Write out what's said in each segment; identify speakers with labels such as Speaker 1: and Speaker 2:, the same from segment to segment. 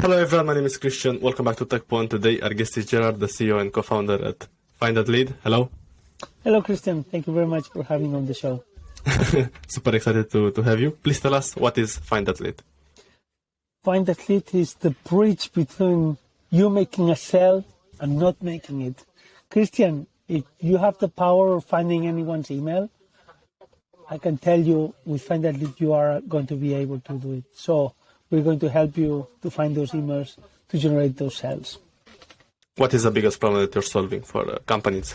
Speaker 1: Hello everyone, my name is Christian. Welcome back to Tekpon. Today our guest is Gerard, the CEO and co-founder at FindThatLead. Hello.
Speaker 2: Hello, Christian. Thank you very much for having me on the show.
Speaker 1: Super excited to have you. Please tell us, what is FindThatLead?
Speaker 2: FindThatLead is the bridge between you making a sale and not making it. Christian, if you have the power of finding anyone's email, I can tell you with FindThatLead you are going to be able to do it. So we're going to help you to find those emails to generate those sales.
Speaker 1: What is the biggest problem that you're solving for companies?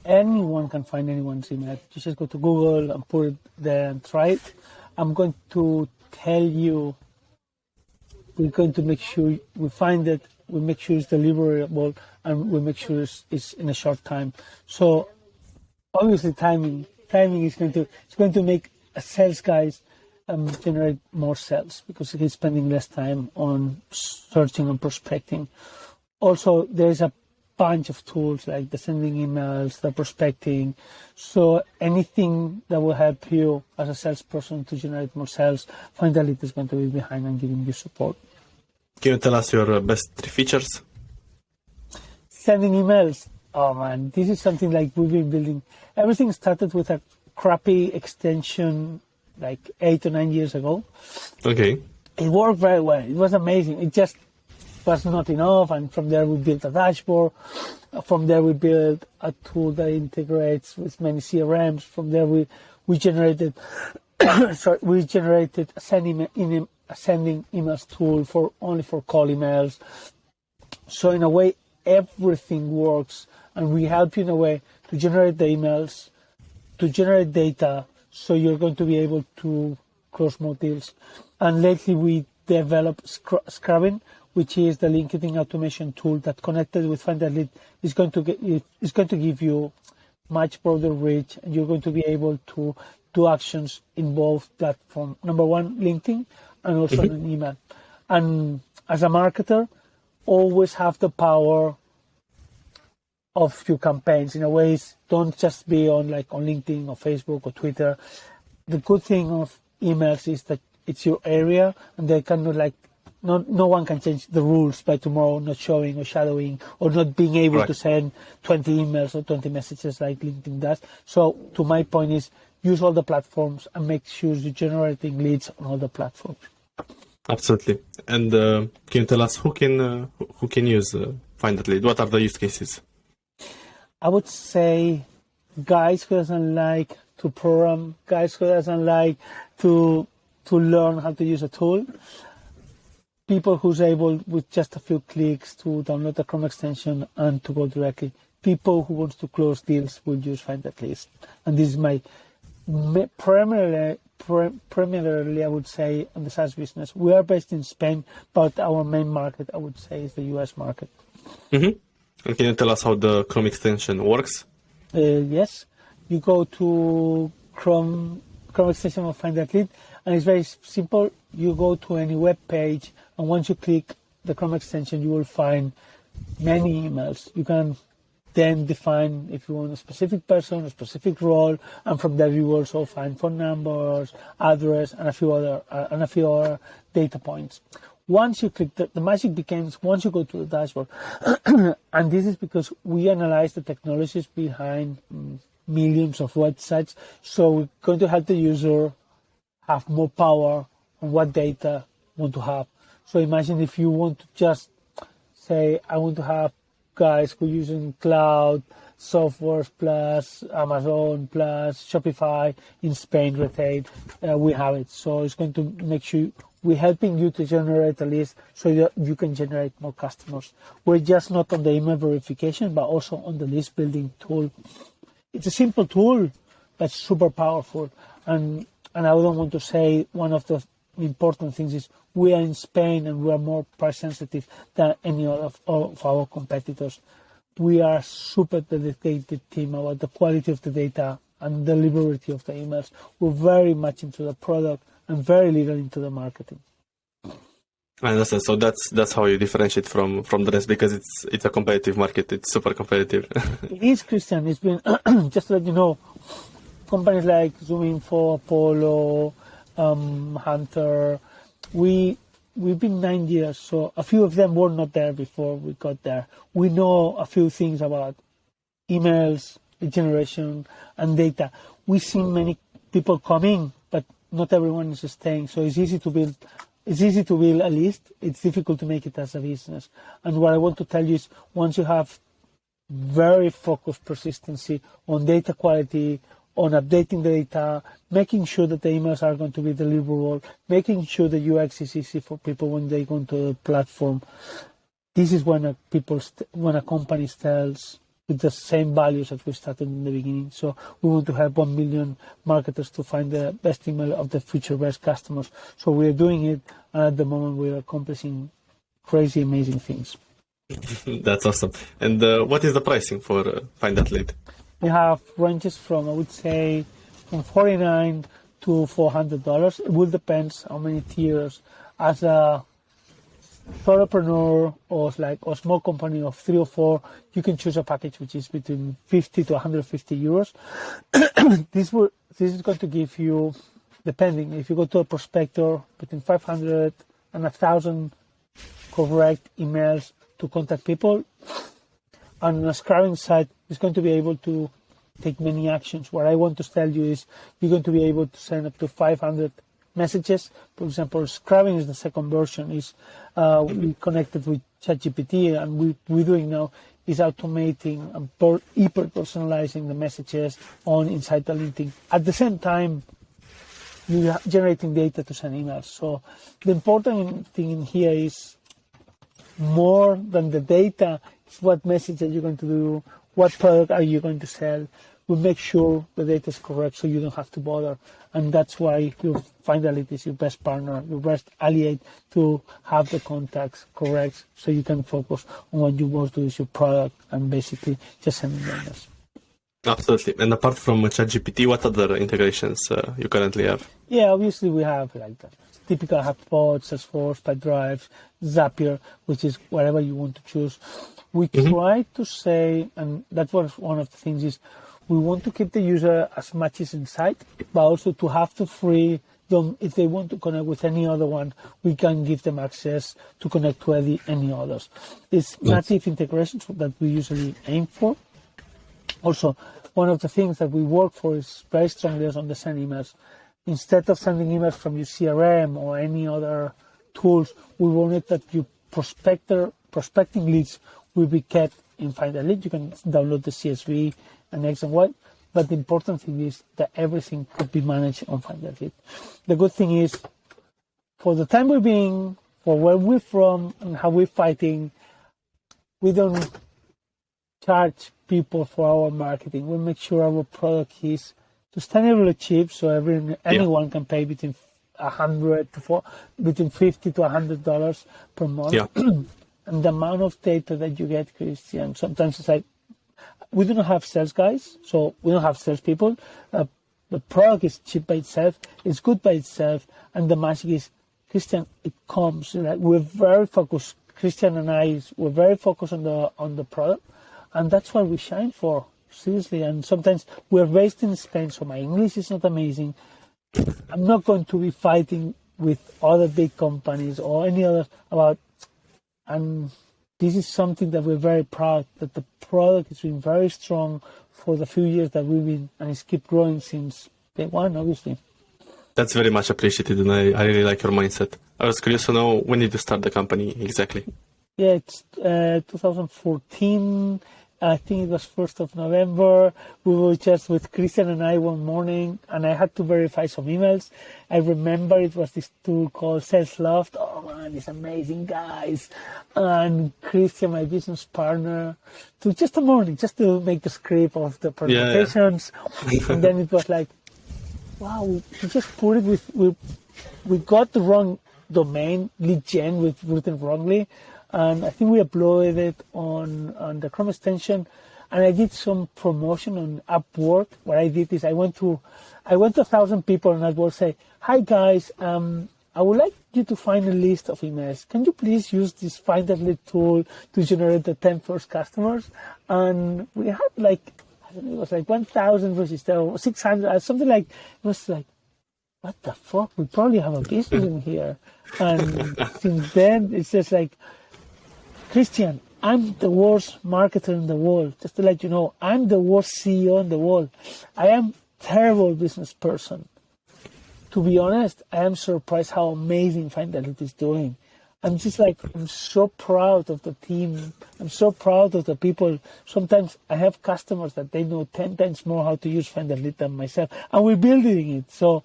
Speaker 2: Anyone can find anyone's email. You just go to Google and put it there and try it. I'm going to tell you, we're going to make sure we find it, we make sure it's deliverable, and we make sure it's in a short time. So obviously timing is going to make a sales guys generate more sales because he's spending less time on searching and prospecting. Also, there's a bunch of tools like the sending emails, the prospecting. So anything that will help you as a salesperson to generate more sales, FindThatLead is going to be behind and giving you support.
Speaker 1: Can you tell us your best 3 features?
Speaker 2: Sending emails. Oh man, this is something like we've been building. Everything started with a crappy extension like 8 or 9 years ago.
Speaker 1: Okay.
Speaker 2: It worked very well. It was amazing. It just was not enough. And from there we built a dashboard. From there we built a tool that integrates with many CRMs. From there we generated a sending emails tool only for call emails. So in a way, everything works, and we help you in a way to generate the emails, to generate data, so you're going to be able to close more deals. And lately we developed Scrubbing, which is the LinkedIn automation tool that connected with FindThatLead is going to give you much broader reach, and you're going to be able to do actions in both platforms. Number one, LinkedIn, and also an email. And as a marketer, always have the power of your campaigns. In a way, don't just be on LinkedIn or Facebook or Twitter. The good thing of emails is that it's your area, and they cannot no one can change the rules by tomorrow, not showing or shadowing or not being able to send 20 emails or 20 messages like LinkedIn does. So to my point is, use all the platforms and make sure you're generating leads on all the platforms.
Speaker 1: Absolutely. And can you tell us who can use FindThatLead? What are the use cases?
Speaker 2: I would say guys who doesn't like to program, guys who doesn't like to learn how to use a tool, people who's able with just a few clicks to download the Chrome extension and to go directly. People who want to close deals will use FindThatLead. And this is my primarily, I would say, on the SaaS business. We are based in Spain, but our main market, I would say, is the US market.
Speaker 1: Mm-hmm. And can you tell us how the Chrome extension works?
Speaker 2: Yes. You go to Chrome extension of FindThatLead, and it's very simple. You go to any web page, and once you click the Chrome extension, you will find many emails. You can then define if you want a specific person, a specific role, and from there you will also find phone numbers, address, and a few other data points. Once you click, the magic begins once you go to the dashboard. And this is because we analyze the technologies behind millions of websites. So we're going to help the user have more power on what data you want to have. So imagine if you want to just say, I want to have guys who are using cloud, software plus Amazon plus Shopify in Spain retail, we have it. So it's going to make sure we're helping you to generate a list so that you can generate more customers. We're just not on the email verification, but also on the list building tool. It's a simple tool that's super powerful. And I don't want to say one of the important things is we are in Spain and we are more price sensitive than any other of our competitors. We are super dedicated team about the quality of the data and deliverability of the emails. We're very much into the product and very little into the marketing.
Speaker 1: I understand. So that's how you differentiate from the rest, because it's a competitive market. It's super competitive.
Speaker 2: It is, Christian. It's been just to let you know, companies like ZoomInfo, Apollo, Hunter, we we've been 9 years, so a few of them were not there before we got there. We know a few things about emails, lead generation, and data. We've seen many people coming, but not everyone is staying. So it's easy to build. It's easy to build a list. It's difficult to make it as a business. And what I want to tell you is, once you have very focused persistency on data quality, on updating the data, making sure that the emails are going to be deliverable, making sure the UX is easy for people when they go into the platform. This is when a company sells with the same values that we started in the beginning. So we want to help 1 million marketers to find the best email of the future best customers. So we are doing it, and at the moment we are accomplishing crazy, amazing things.
Speaker 1: That's awesome. And what is the pricing for FindThatLead?
Speaker 2: We have ranges from, I would say, from $49 to $400. It will depend how many tiers. As a solopreneur or like a small company of 3 or 4, you can choose a package which is between 50 to 150 euros. This is going to give you, depending, if you go to a prospector, between 500 and 1,000 correct emails to contact people. On a scribing side, it's going to be able to take many actions. What I want to tell you is you're going to be able to send up to 500 messages. For example, scribing is the second version. We connected with ChatGPT, and we're doing now is automating and hyper-personalizing the messages on inside the LinkedIn. At the same time, you're generating data to send emails. So the important thing in here is more than the data. It's what message are you going to do, what product are you going to sell. We make sure the data is correct so you don't have to bother. And that's why you FindThatLead is your best partner, your best ally to have the contacts correct so you can focus on what you want to do is your product and basically just sending emails.
Speaker 1: Absolutely. And apart from ChatGPT, what other integrations you currently have?
Speaker 2: Yeah, obviously we have like the typical HubSpot, Salesforce, Pipedrive, Zapier, which is whatever you want to choose. We try to say, and that was one of the things, is we want to keep the user as much as inside, but also to have to free them if they want to connect with any other one. We can give them access to connect to any others. It's native integrations that we usually aim for. Also, one of the things that we work for is very strongly on the send emails. Instead of sending emails from your CRM or any other tools, we wanted that your prospecting leads will be kept in FindThatLead. You can download the CSV and X and Y, but the important thing is that everything could be managed on FindThatLead. The good thing is, for the time we're being, for where we're from and how we're fighting, we don't charge people for our marketing. We make sure our product is sustainably cheap, so anyone can pay between between $50 to $100 per month.
Speaker 1: Yeah.
Speaker 2: And the amount of data that you get, Christian, sometimes it's like, we do not have sales guys, so we don't have salespeople. The product is cheap by itself, it's good by itself, and the magic is, Christian, it comes. Like, we're very focused. Christian and I, we're very focused on the product, and that's what we shine for, seriously. And sometimes we're based in Spain, so my English is not amazing. I'm not going to be fighting with other big companies or any other about. And this is something that we're very proud that the product has been very strong for the few years that we've been, and it's keep growing since day one, obviously.
Speaker 1: That's very much appreciated, and I really like your mindset. I was curious to know, when did you start the company exactly?
Speaker 2: Yeah, it's 2014. I think it was 1st of November. We were just with Christian and I one morning, and I had to verify some emails. I remember it was this tool called SalesLoft. Oh man, it's amazing, guys. And Christian, my business partner, to just a morning, just to make the script of the presentations. Yeah. And then it was like, wow, we just put it we got the wrong domain, lead gen, with written wrongly. And I think we uploaded it on the Chrome extension, and I did some promotion on Upwork. What I did is I went to 1,000 people on Upwork, say, hi guys, I would like you to find a list of emails. Can you please use this FindThatLead tool to generate the 10 first customers? And we had like, I don't know, it was like 1,000 registered, or 600, something like, it was like, what the fuck? We probably have a business in here. And since then, it's just like, Christian, I'm the worst marketer in the world. Just to let you know, I'm the worst CEO in the world. I am terrible business person. To be honest, I am surprised how amazing FindThatLead is doing. I'm just like, I'm so proud of the team. I'm so proud of the people. Sometimes I have customers that they know 10 times more how to use FindThatLead than myself, and we're building it. So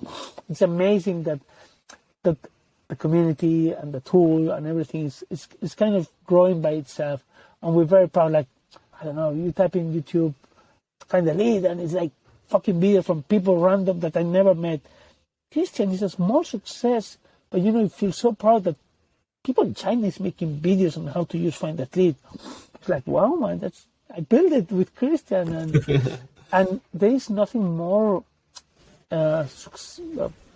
Speaker 2: it's amazing that the community and the tool and everything is kind of growing by itself. And we're very proud. Like, I don't know, you type in YouTube, FindThatLead, and it's like fucking video from people random that I never met. Christian is a small success, but you feel so proud that people in China is making videos on how to use FindThatLead. It's like, wow, man, I built it with Christian, and there is nothing more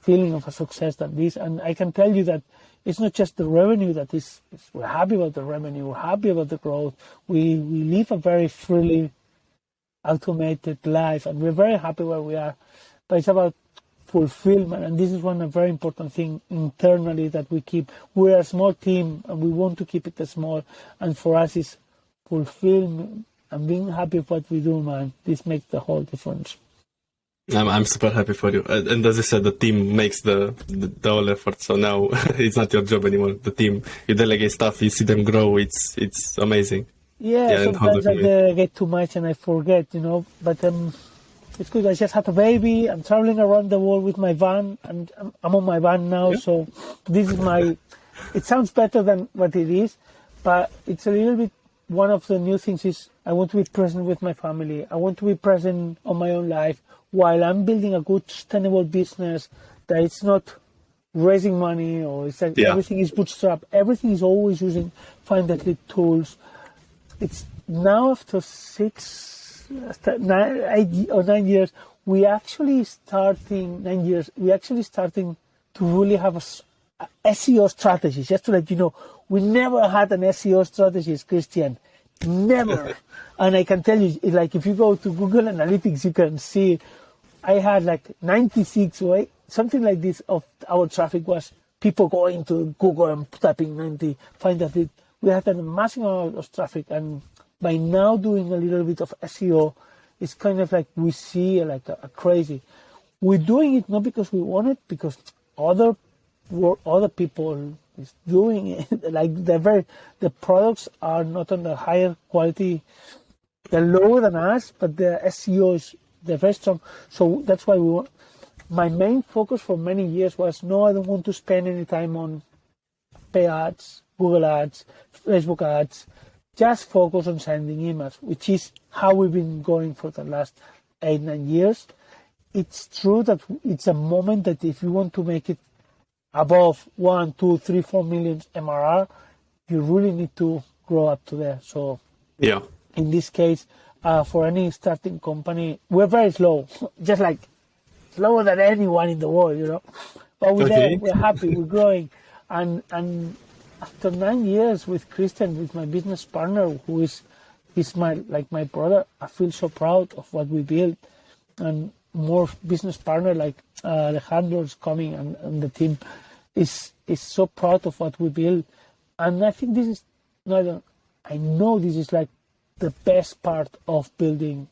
Speaker 2: feeling of a success than this. And I can tell you that it's not just the revenue that is. We're happy about the revenue. We're happy about the growth. We live a very freely automated life, and we're very happy where we are. But it's about fulfillment, and this is one very important thing internally that we keep. We're a small team, and we want to keep it small. And for us, it's fulfillment and being happy with what we do, man. This makes the whole difference.
Speaker 1: I'm super happy for you. And as I said, the team makes the whole effort. So now it's not your job anymore. The team, you delegate stuff, you see them grow. It's amazing.
Speaker 2: Yeah, sometimes I delegate too much and I forget, But it's good. I just had a baby. I'm traveling around the world with my van, and I'm on my van now. Yeah. So this is it sounds better than what it is, but it's a little bit, one of the new things is I want to be present with my family. I want to be present on my own life while I'm building a good, sustainable business that it's not raising money or it's like everything is bootstrap. Everything is always using FindThatLead tools. It's now after 9 years, we actually starting to really have a SEO strategy. Just to let you know, we never had an SEO strategy, Christian. Never. And I can tell you, like, if you go to Google Analytics, you can see I had like 96 or something like this of our traffic was people going to Google and typing 90, FindThatLead. We had a massive amount of traffic, and by now doing a little bit of SEO, it's kind of like we see like a crazy. We're doing it not because we want it, because other people is doing it. Like the products are not on the higher quality. They're lower than us, but the SEO they're very strong. So that's why my main focus for many years was, no, I don't want to spend any time on pay ads, Google ads, Facebook ads. Just focus on sending emails, which is how we've been going for the last 8-9 years. It's true that it's a moment that if you want to make it above 1, 2, 3, 4 million MRR, you really need to grow up to there. So in this case, for any starting company, we're very slow, just like slower than anyone in the world, But we're there, we're happy, we're growing. And after 9 years with Christian, with my business partner, who is my brother, I feel so proud of what we built. And more business partner like Alejandro is coming, and the team is so proud of what we built. And I think this is, I know this is like the best part of building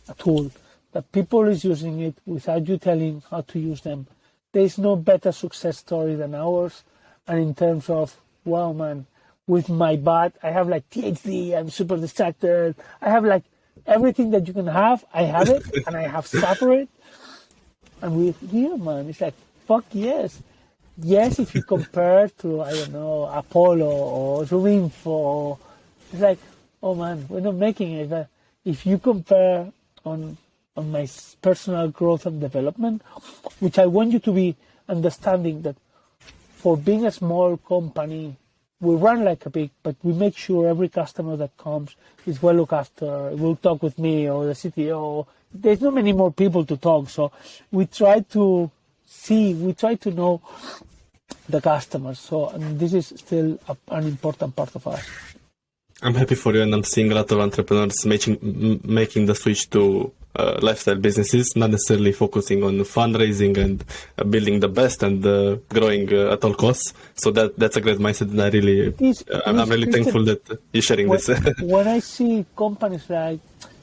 Speaker 2: a tool, that people is using it without you telling how to use them. There is no better success story than ours. And in terms of, wow, man, with my bot, I have like THD, I'm super distracted. I have like everything that you can have. I have it, and I have suffered. And with here, man, it's like, fuck yes. Yes, if you compare to, I don't know, Apollo or ZoomInfo, it's like, oh man, we're not making it. But if you compare on my personal growth and development, which I want you to be understanding that for being a small company, we run like a big, but we make sure every customer that comes is well looked after, will talk with me or the CTO. There's not many more people to talk, so we try to know the customers. So, and this is still an important part of us.
Speaker 1: I'm happy for you, and I'm seeing a lot of entrepreneurs making the switch to lifestyle businesses, not necessarily focusing on fundraising and building the best and growing at all costs. So that's a great mindset, and I'm really thankful that you're sharing this.
Speaker 2: When I see companies like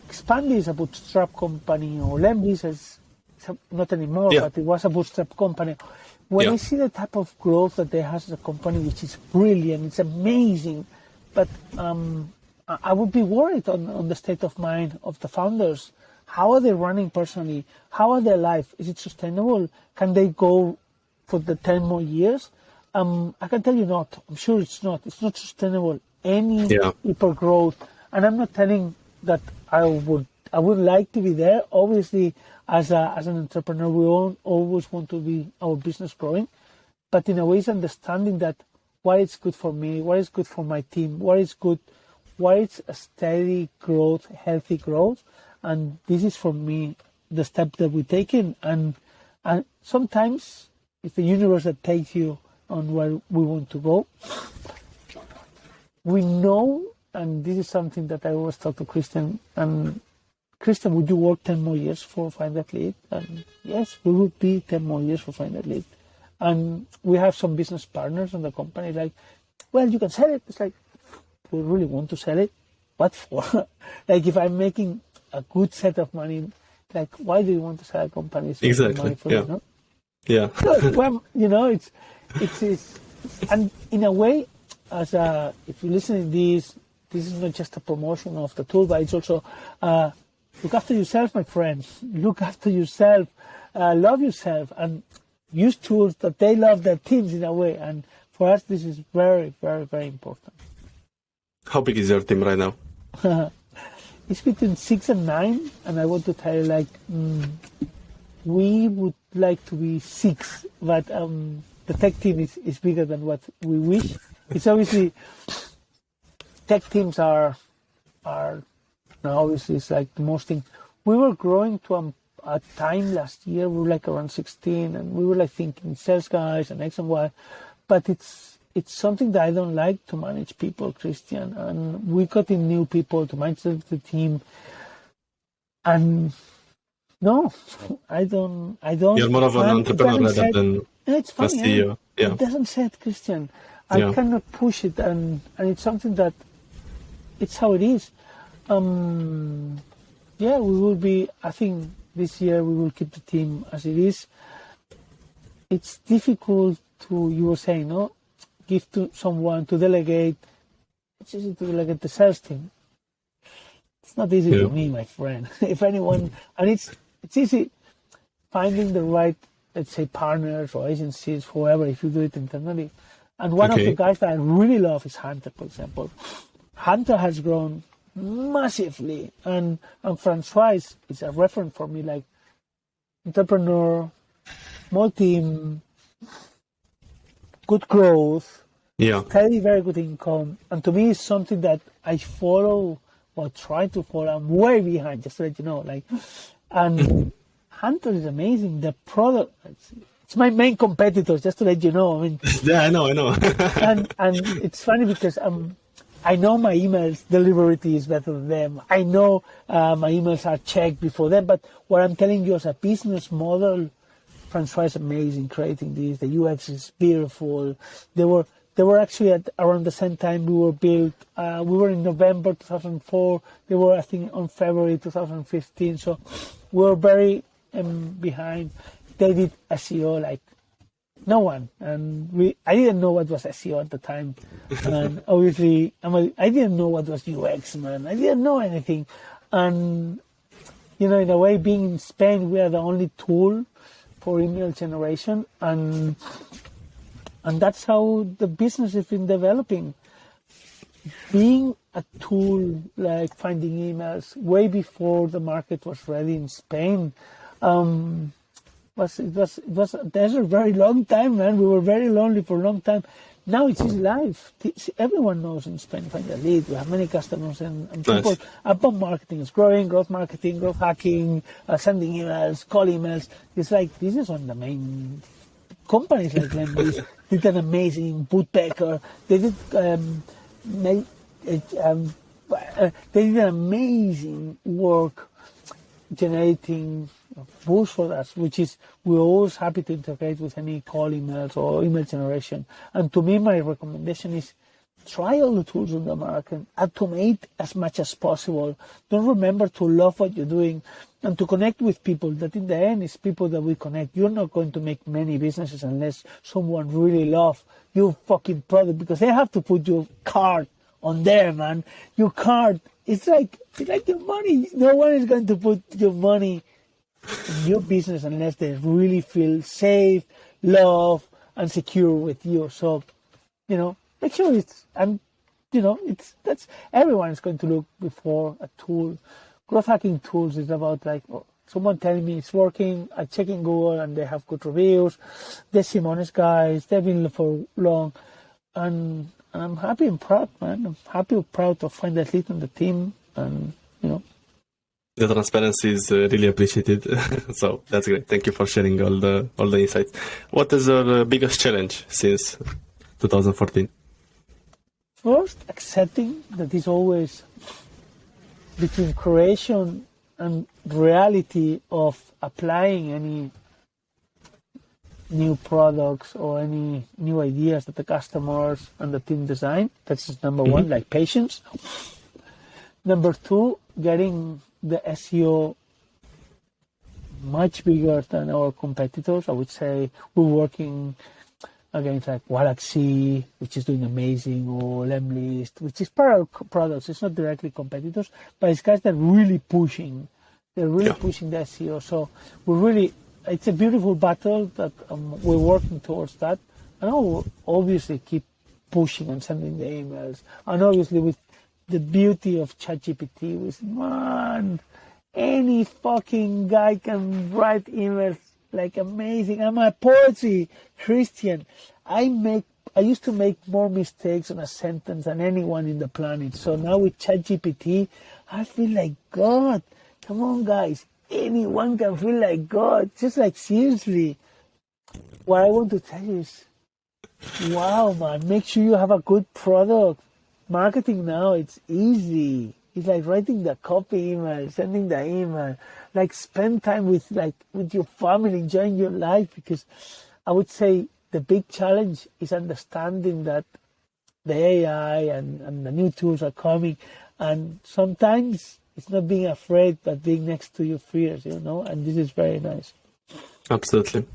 Speaker 2: Expandi is a bootstrap company, or lemlist is not anymore, but it was a bootstrap company. When I see the type of growth that they have as a company, which is brilliant, it's amazing, but I would be worried on the state of mind of the founders. How are they running personally? How are their life? Is it sustainable? Can they go for the 10 more years? I can tell you not. I'm sure it's not. It's not sustainable. Any hyper growth. And I'm not telling that I would like to be there. Obviously, as an entrepreneur, we always want to be our business growing. But in a way, it's understanding that what is good for me, what is good for my team, what is a steady growth, healthy growth. And this is, for me, the step that we're taking. And sometimes it's the universe that takes you on where we want to go. We know, and this is something that I always talk to Christian, and Christian, would you work 10 more years for FindThatLead? And yes, we would be 10 more years for FindThatLead. And we have some business partners in the company like, well, you can sell it. It's like, do we really want to sell it? What for? Like, if I'm making a good set of money, like, why do you want to sell a company?
Speaker 1: Exactly.
Speaker 2: Money for it, no?
Speaker 1: Yeah.
Speaker 2: Well, it's and in a way, if you listen to this is not just a promotion of the tool, but it's also look after yourself, my friends. Look after yourself, love yourself, and use tools that they love their teams in a way. And for us, this is very, very, very important.
Speaker 1: How big is your team right now?
Speaker 2: It's between 6 and 9, and I want to tell you, like, we would like to be 6, but the tech team is bigger than what we wish. It's obviously, tech teams are now, obviously, it's like the most thing. We were growing to a time last year, we were like around 16, and we were like thinking sales guys and X and Y, but it's something that I don't like to manage people, Christian, and we got in new people to manage the team, and no, I don't.
Speaker 1: You're more of an entrepreneur rather than
Speaker 2: it's funny,
Speaker 1: a CEO.
Speaker 2: It doesn't say it, Christian. I cannot push it, and it's something that it's how it is. We will be. I think this year we will keep the team as it is. It's difficult to, you were saying, no, give to someone to delegate. It's easy to delegate the sales team. It's not easy for me, my friend. If anyone, and it's easy finding the right, let's say, partners or agencies, whoever, if you do it internally. And one of the guys that I really love is Hunter, for example. Hunter has grown massively, and Francois is a reference for me, like entrepreneur, small team, good growth, very, very good income. And to me, it's something that I follow or try to follow. I'm way behind, just to let you know. Like, and Hunter is amazing. The product, it's my main competitor, just to let you know. I mean,
Speaker 1: yeah, I know.
Speaker 2: and it's funny because I know my emails delivery is better than them. I know my emails are checked before them. But what I'm telling you as a business model, Francois is amazing creating this. The UX is beautiful. They were actually at around the same time we were built. We were in November 2004. They were, I think, on February 2015. So we were very behind. They did SEO like no one, and I didn't know what was SEO at the time, and obviously I didn't know what was UX, man. I didn't know anything, and in a way, being in Spain, we are the only tool for email generation, and that's how the business has been developing. Being a tool like finding emails way before the market was ready in Spain. There's a very long time, man. We were very lonely for a long time. Now it's his life. Everyone knows in Spain, FindThatLead. We have many customers and people. Outbound marketing is growing, growth marketing, growth hacking, sending emails, call emails. It's like, this is one of the main companies like lemlist. Did an amazing Bootpacker. They did they did an amazing work generating boost for us, which is we're always happy to integrate with any call emails or email generation. And to me, my recommendation is try all the tools on the market, automate as much as possible. Don't remember to love what you're doing and to connect with people. That in the end is people that we connect. You're not going to make many businesses unless someone really loves your fucking product, because they have to put your card on there, man. Your card, it's like your money. No one is going to put your money in your business unless they really feel safe, loved, and secure with you. So, make sure that's everyone is going to look before a tool. Growth hacking tools is about someone telling me it's working. I check in Google and they have good reviews. They seem honest guys. They've been for long, and I'm happy and proud, man. I'm happy and proud to find that lead on the team, and
Speaker 1: The transparency is really appreciated. So that's great. Thank you for sharing all the insights. What is your biggest challenge since 2014?
Speaker 2: First, accepting that it's always between creation and reality of applying any new products or any new ideas that the customers and the team design. That's number one, like patience. Number two, getting the SEO much bigger than our competitors. I would say we're working against like Galaxy, which is doing amazing, or lemlist, which is parallel products. It's not directly competitors, but it's guys that are really pushing. They're really pushing the SEO. So it's a beautiful battle that we're working towards that. And I'll obviously keep pushing and sending the emails. And obviously with the beauty of ChatGPT was, man, any fucking guy can write emails like amazing. I'm a poetry Christian. I used to make more mistakes on a sentence than anyone in the planet. So now with ChatGPT, I feel like God. Come on, guys. Anyone can feel like God. Just like seriously. What I want to tell you is, wow, man, make sure you have a good product. Marketing now, it's easy. It's like writing the copy email, sending the email. Like spend time with your family, enjoying your life, because I would say the big challenge is understanding that the AI and the new tools are coming, and sometimes it's not being afraid but being next to your fears, and this is very nice.
Speaker 1: Absolutely.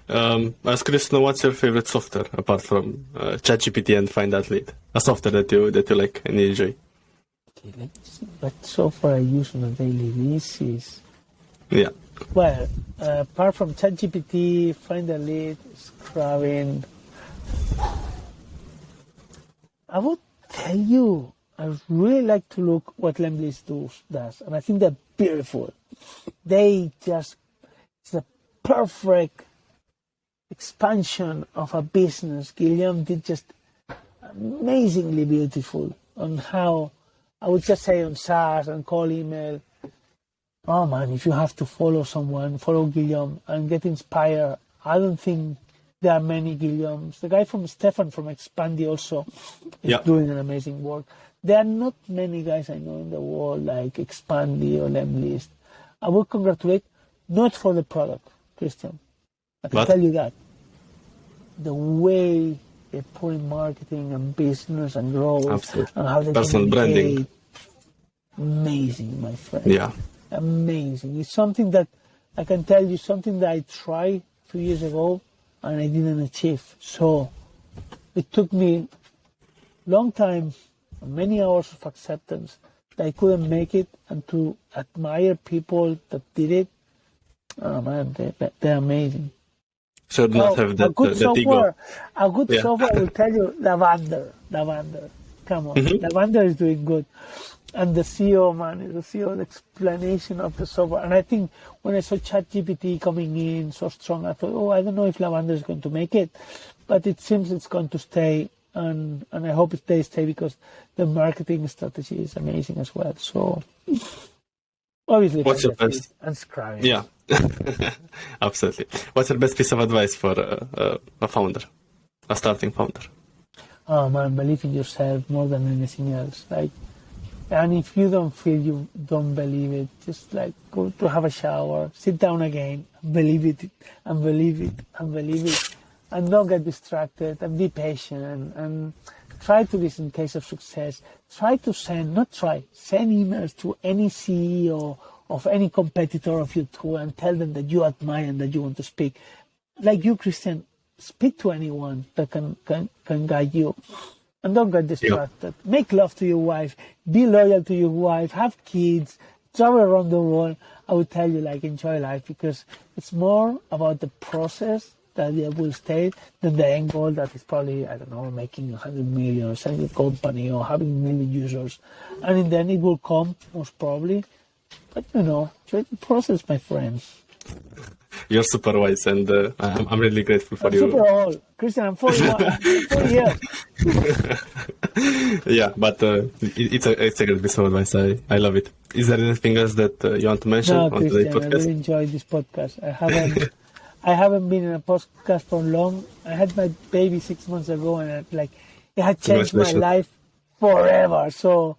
Speaker 1: I was curious to know, what's your favorite software apart from ChatGPT and FindThatLead? A software that you like and you enjoy.
Speaker 2: Okay, let me see what software I use on a daily basis.
Speaker 1: Yeah.
Speaker 2: Well, apart from ChatGPT, FindThatLead, Scrubbing, I would tell you, I really like to look what lemlist does, and I think they're beautiful. It's a perfect expansion of a business. Guillaume did just amazingly beautiful on how, I would just say on SaaS and call email. Oh man, if you have to follow someone, follow Guillaume and get inspired. I don't think there are many Guillaumes. The guy from Stefan from Expandi also is doing an amazing work. There are not many guys I know in the world like Expandi or lemlist. I would congratulate, not for the product, Christian. I can tell you that. The way they put in marketing and business and growth and how they
Speaker 1: personal branding.
Speaker 2: Amazing, my friend.
Speaker 1: Yeah.
Speaker 2: Amazing. It's something that I can tell you, something that I tried 2 years ago and I didn't achieve. So it took me a long time, many hours of acceptance that I couldn't make it, and to admire people that did it. Oh man, they're amazing.
Speaker 1: So not have that,
Speaker 2: a good software.
Speaker 1: ego.
Speaker 2: A good software will tell you Lavender. Come on, Lavender is doing good. And the CEO, man, the CEO, the explanation of the software. And I think when I saw ChatGPT coming in so strong, I thought, I don't know if Lavender is going to make it, but it seems it's going to stay. And I hope they stay because the marketing strategy is amazing as well. So obviously,
Speaker 1: what's your best?
Speaker 2: Unscribing.
Speaker 1: Yeah, absolutely. What's your best piece of advice for a founder, a starting founder?
Speaker 2: Oh man, believe in yourself more than anything else. Like, And if you don't feel you don't believe it, just like go to have a shower, sit down again, believe it, and believe it, and believe it. And don't get distracted, and be patient, and try to listen in case of success. Try to send emails to any CEO of any competitor of your tool and tell them that you admire and that you want to speak. Like you, Christian, speak to anyone that can guide you. And don't get distracted. Yep. Make love to your wife. Be loyal to your wife. Have kids. Travel around the world. I would tell you, like, enjoy life, because it's more about the process that you will stay than the end goal that is probably, I don't know, making 100 million or selling a company or having a million users. And in the end, it will come, most probably. But, enjoy the process, my friend.
Speaker 1: You're super wise, and I'm really grateful for you.
Speaker 2: Super old. Christian, I'm 41. 40 years.
Speaker 1: Yeah, but it's a great piece of advice. I love it. Is there anything else that you want to mention
Speaker 2: on
Speaker 1: Christian, today's podcast?
Speaker 2: I really enjoyed this podcast. I haven't been in a podcast for long. I had my baby 6 months ago, and it had changed my life forever. So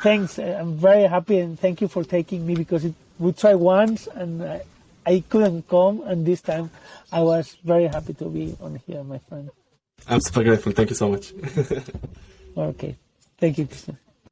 Speaker 2: thanks. I'm very happy, and thank you for taking me, because we tried once and I couldn't come, and this time I was very happy to be on here, my friend.
Speaker 1: I'm super grateful. Thank you so much.
Speaker 2: Okay. Thank you, Christian.